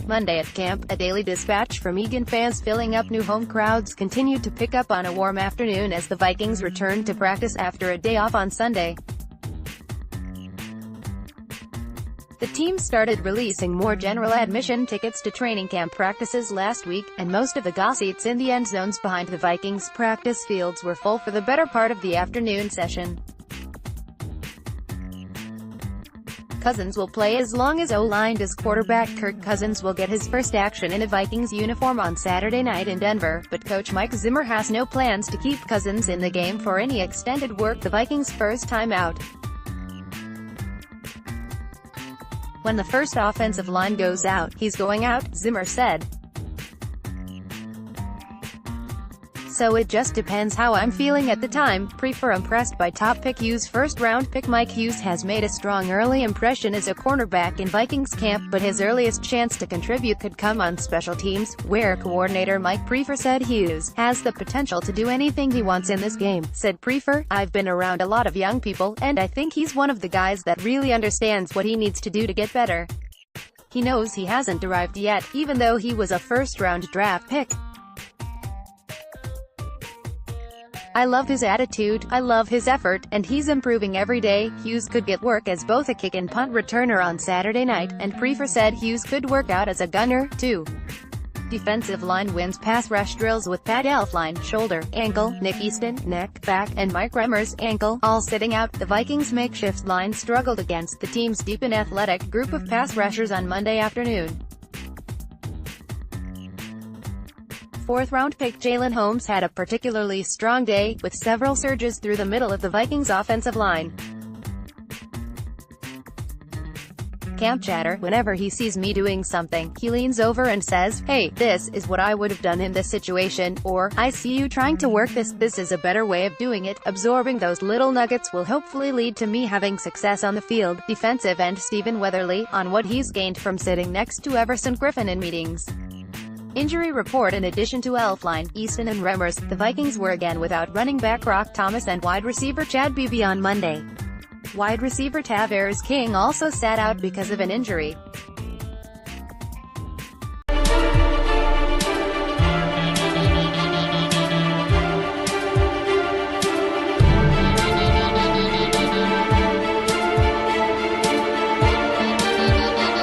Monday at camp, a daily dispatch from Eagan Fans filling up new home crowds continued to pick up on a warm afternoon as the Vikings returned to practice after a day off on Sunday. The team started releasing more general admission tickets to training camp practices last week, and most of the seats in the end zones behind the Vikings' practice fields were full for the better part of the afternoon session. Cousins will play as long as O-line does. Quarterback Kirk Cousins will get his first action in a Vikings uniform on Saturday night in Denver, but coach Mike Zimmer has no plans to keep Cousins in the game for any extended work the Vikings' first time out. When the first offensive line goes out, he's going out, Zimmer said. So it just depends how I'm feeling at the time. Impressed by top pick Hughes' first-round pick. Mike Hughes has made a strong early impression as a cornerback in Vikings camp, but his earliest chance to contribute could come on special teams, where coordinator Mike Priefer said Hughes has the potential to do anything he wants in this game. Said Priefer, "I've been around a lot of young people, and I think he's one of the guys that really understands what he needs to do to get better. He knows he hasn't arrived yet, even though he was a first-round draft pick. I love his attitude, I love his effort, and he's improving every day." Hughes could get work as both a kick and punt returner on Saturday night, and Priefer said Hughes could work out as a gunner, too. Defensive line wins pass rush drills with Pat Elflein, shoulder, ankle, Nick Easton, neck, back, and Mike Remmers, ankle, all sitting out. The Vikings' makeshift line struggled against the team's deep and athletic group of pass rushers on Monday afternoon. Fourth-round pick Jalen Holmes had a particularly strong day, with several surges through the middle of the Vikings' offensive line. Camp chatter: "Whenever he sees me doing something, he leans over and says, 'Hey, this is what I would have done in this situation,' or 'I see you trying to work this is a better way of doing it.' Absorbing those little nuggets will hopefully lead to me having success on the field." Defensive end Stephen Weatherly, on what he's gained from sitting next to Everson Griffin in meetings. Injury report: in addition to Elflein, Easton and Remmers, the Vikings were again without running back Rock Thomas and wide receiver Chad Beebe on Monday. Wide receiver Tavares King also sat out because of an injury.